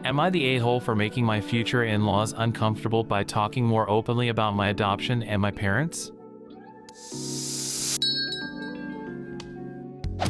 Am I the a-hole for making my future in-laws uncomfortable by talking more openly about my adoption and my parents?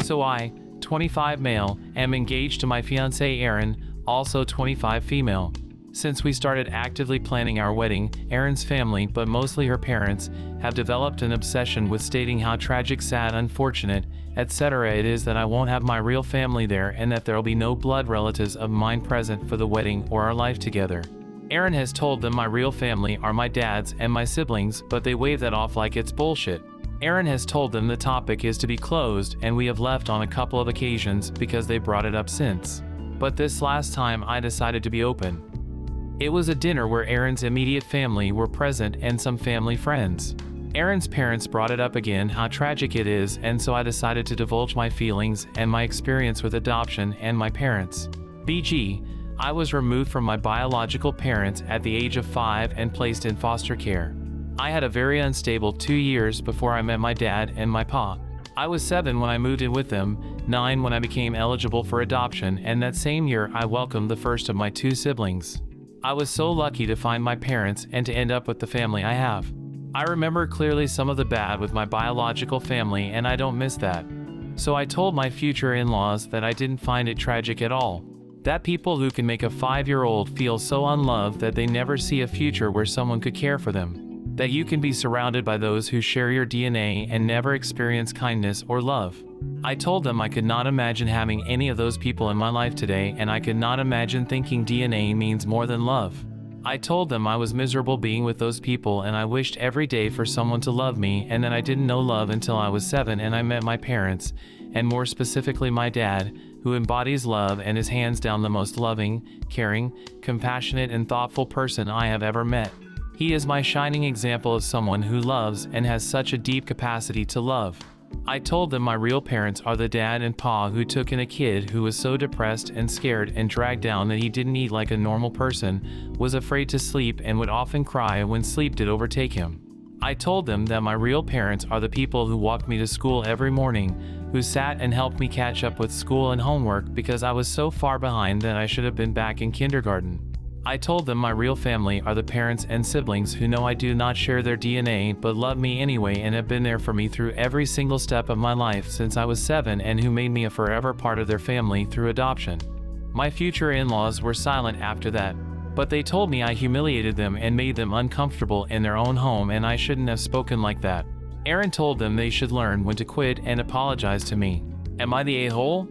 So I, 25 male, am engaged to my fiancée Erin, also 25 female. Since we started actively planning our wedding, Erin's family, but mostly her parents, have developed an obsession with stating how tragic, sad, unfortunate, etc. it is that I won't have my real family there and that there'll be no blood relatives of mine present for the wedding or our life together. Erin has told them my real family are my dad's and my siblings, but they wave that off like it's bullshit. Erin has told them the topic is to be closed, and we have left on a couple of occasions because they brought it up since. But this last time I decided to be open. It was a dinner where Erin's immediate family were present and some family friends. Erin's parents brought it up again how tragic it is, and so I decided to divulge my feelings and my experience with adoption and my parents. BG, I was removed from my biological parents at the age of 5 and placed in foster care. I had a very unstable 2 years before I met my dad and my pa. I was 7 when I moved in with them, 9 when I became eligible for adoption, and that same year I welcomed the first of my 2 siblings. I was so lucky to find my parents and to end up with the family I have. I remember clearly some of the bad with my biological family, and I don't miss that. So I told my future in-laws that I didn't find it tragic at all. That people who can make a 5-year-old feel so unloved that they never see a future where someone could care for them. That you can be surrounded by those who share your DNA and never experience kindness or love. I told them I could not imagine having any of those people in my life today, and I could not imagine thinking DNA means more than love. I told them I was miserable being with those people, and I wished every day for someone to love me, and that I didn't know love until I was 7 and I met my parents, and more specifically my dad, who embodies love and is hands down the most loving, caring, compassionate, and thoughtful person I have ever met. He is my shining example of someone who loves and has such a deep capacity to love. I told them my real parents are the dad and pa who took in a kid who was so depressed and scared and dragged down that he didn't eat like a normal person, was afraid to sleep, and would often cry when sleep did overtake him. I told them that my real parents are the people who walked me to school every morning, who sat and helped me catch up with school and homework because I was so far behind that I should have been back in kindergarten. I told them my real family are the parents and siblings who know I do not share their DNA but love me anyway and have been there for me through every single step of my life since I was 7, and who made me a forever part of their family through adoption. My future in-laws were silent after that, but they told me I humiliated them and made them uncomfortable in their own home, and I shouldn't have spoken like that. Erin told them they should learn when to quit and apologize to me. Am I the a-hole?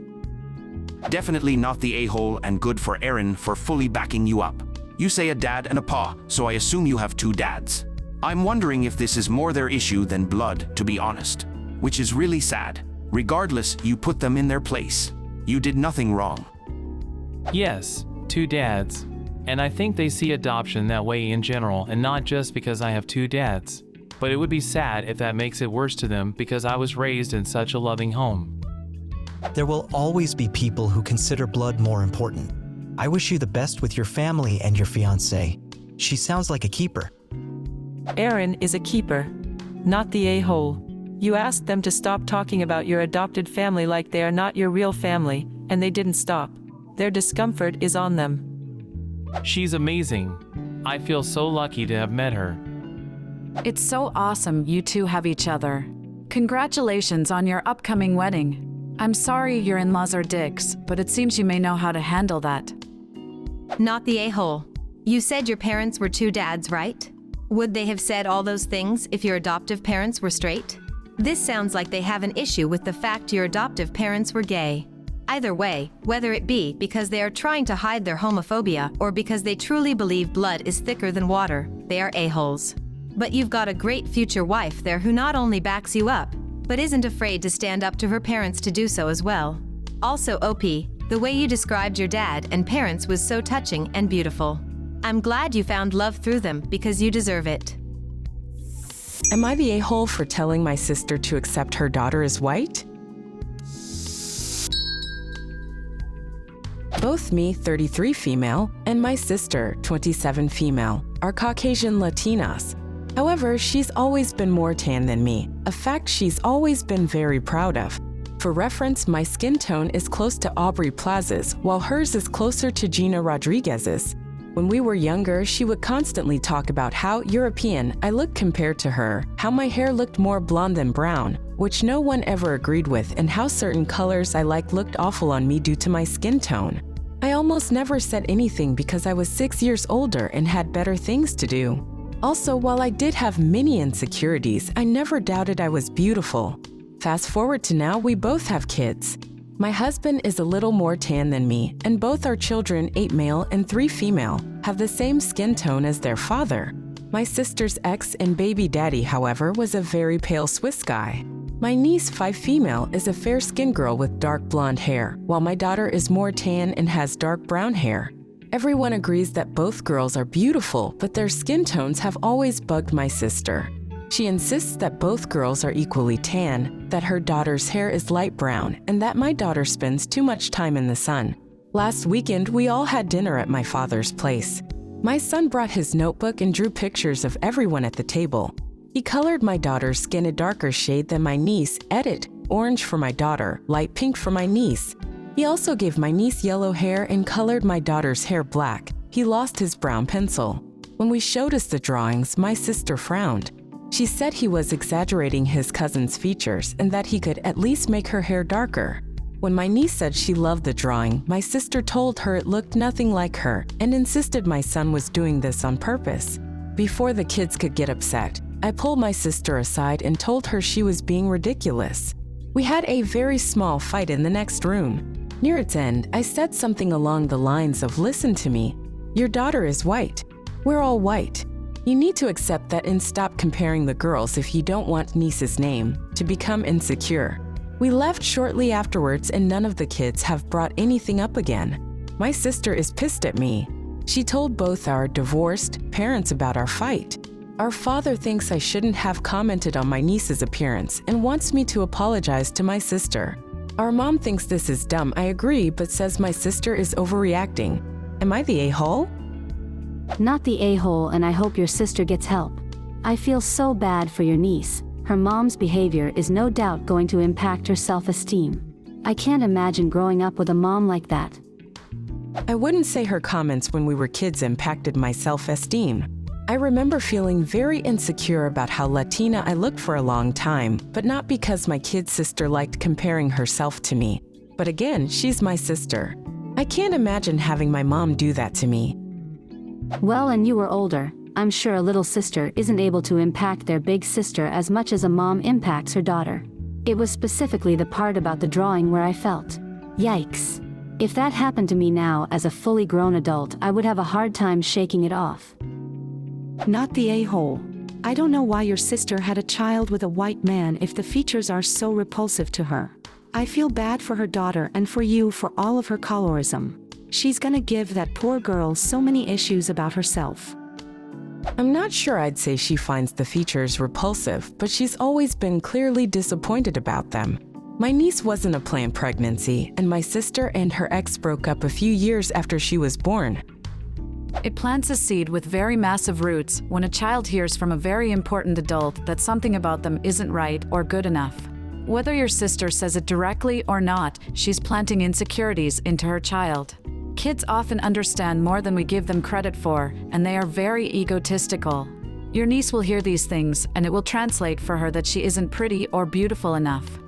Definitely not the a-hole, and good for Erin for fully backing you up. You say a dad and a pa, so I assume you have 2 dads. I'm wondering if this is more their issue than blood, to be honest. Which is really sad. Regardless, you put them in their place. You did nothing wrong. Yes, 2 dads. And I think they see adoption that way in general, and not just because I have 2 dads. But it would be sad if that makes it worse to them because I was raised in such a loving home. There will always be people who consider blood more important. I wish you the best with your family and your fiancée. She sounds like a keeper. Erin is a keeper, not the a-hole. You asked them to stop talking about your adopted family like they are not your real family, and they didn't stop. Their discomfort is on them. She's amazing. I feel so lucky to have met her. It's so awesome you two have each other. Congratulations on your upcoming wedding. I'm sorry your in-laws are dicks, but it seems you may know how to handle that. Not the a-hole. You said your parents were 2 dads, right? Would they have said all those things if your adoptive parents were straight? This sounds like they have an issue with the fact your adoptive parents were gay. Either way, whether it be because they are trying to hide their homophobia or because they truly believe blood is thicker than water, they are a-holes. But you've got a great future wife there who not only backs you up, but isn't afraid to stand up to her parents to do so as well. Also, OP, the way you described your dad and parents was so touching and beautiful. I'm glad you found love through them because you deserve it. Am I the a-hole for telling my sister to accept her daughter as white? Both me, 33 female, and my sister, 27 female, are Caucasian Latinas. However, she's always been more tan than me, a fact she's always been very proud of. For reference, my skin tone is close to Aubrey Plaza's, while hers is closer to Gina Rodriguez's. When we were younger, she would constantly talk about how European I looked compared to her, how my hair looked more blonde than brown, which no one ever agreed with, and how certain colors I liked looked awful on me due to my skin tone. I almost never said anything because I was 6 years older and had better things to do. Also, while I did have many insecurities, I never doubted I was beautiful. Fast forward to now, we both have kids. My husband is a little more tan than me, and both our children, 8 male and 3 female, have the same skin tone as their father. My sister's ex and baby daddy, however, was a very pale Swiss guy. My niece, 5 female, is a fair-skinned girl with dark blonde hair, while my daughter is more tan and has dark brown hair. Everyone agrees that both girls are beautiful, but their skin tones have always bugged my sister. She insists that both girls are equally tan, that her daughter's hair is light brown, and that my daughter spends too much time in the sun. Last weekend, we all had dinner at my father's place. My son brought his notebook and drew pictures of everyone at the table. He colored my daughter's skin a darker shade than my niece, edit, orange for my daughter, light pink for my niece. He also gave my niece yellow hair and colored my daughter's hair black. He lost his brown pencil. When we showed us the drawings, my sister frowned. She said he was exaggerating his cousin's features and that he could at least make her hair darker. When my niece said she loved the drawing, my sister told her it looked nothing like her and insisted my son was doing this on purpose. Before the kids could get upset, I pulled my sister aside and told her she was being ridiculous. We had a very small fight in the next room. Near its end, I said something along the lines of, "Listen to me. Your daughter is white. We're all white. You need to accept that and stop comparing the girls if you don't want niece's name to become insecure." We left shortly afterwards and none of the kids have brought anything up again. My sister is pissed at me. She told both our divorced parents about our fight. Our father thinks I shouldn't have commented on my niece's appearance and wants me to apologize to my sister. Our mom thinks this is dumb, I agree, but says my sister is overreacting. Am I the a-hole? Not the a-hole, and I hope your sister gets help. I feel so bad for your niece. Her mom's behavior is no doubt going to impact her self-esteem. I can't imagine growing up with a mom like that. I wouldn't say her comments when we were kids impacted my self-esteem. I remember feeling very insecure about how Latina I looked for a long time, but not because my kid sister liked comparing herself to me. But again, she's my sister. I can't imagine having my mom do that to me. Well, and you were older. I'm sure a little sister isn't able to impact their big sister as much as a mom impacts her daughter. It was specifically the part about the drawing where I felt, yikes. If that happened to me now as a fully grown adult, I would have a hard time shaking it off. Not the a-hole. I don't know why your sister had a child with a white man if the features are so repulsive to her. I feel bad for her daughter and for you for all of her colorism. She's gonna give that poor girl so many issues about herself. I'm not sure I'd say she finds the features repulsive, but she's always been clearly disappointed about them. My niece wasn't a planned pregnancy, and my sister and her ex broke up a few years after she was born. It plants a seed with very massive roots when a child hears from a very important adult that something about them isn't right or good enough. Whether your sister says it directly or not, she's planting insecurities into her child. Kids often understand more than we give them credit for, and they are very egotistical. Your niece will hear these things, and it will translate for her that she isn't pretty or beautiful enough.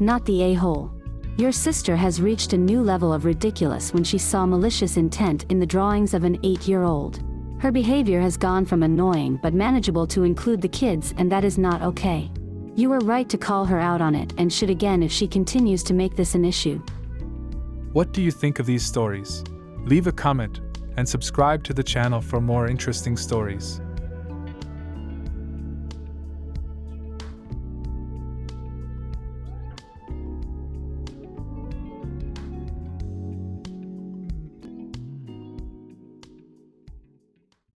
Not the a-hole. Your sister has reached a new level of ridiculous when she saw malicious intent in the drawings of an 8-year-old. Her behavior has gone from annoying but manageable to include the kids, and that is not okay. You were right to call her out on it and should again if she continues to make this an issue. What do you think of these stories? Leave a comment and subscribe to the channel for more interesting stories.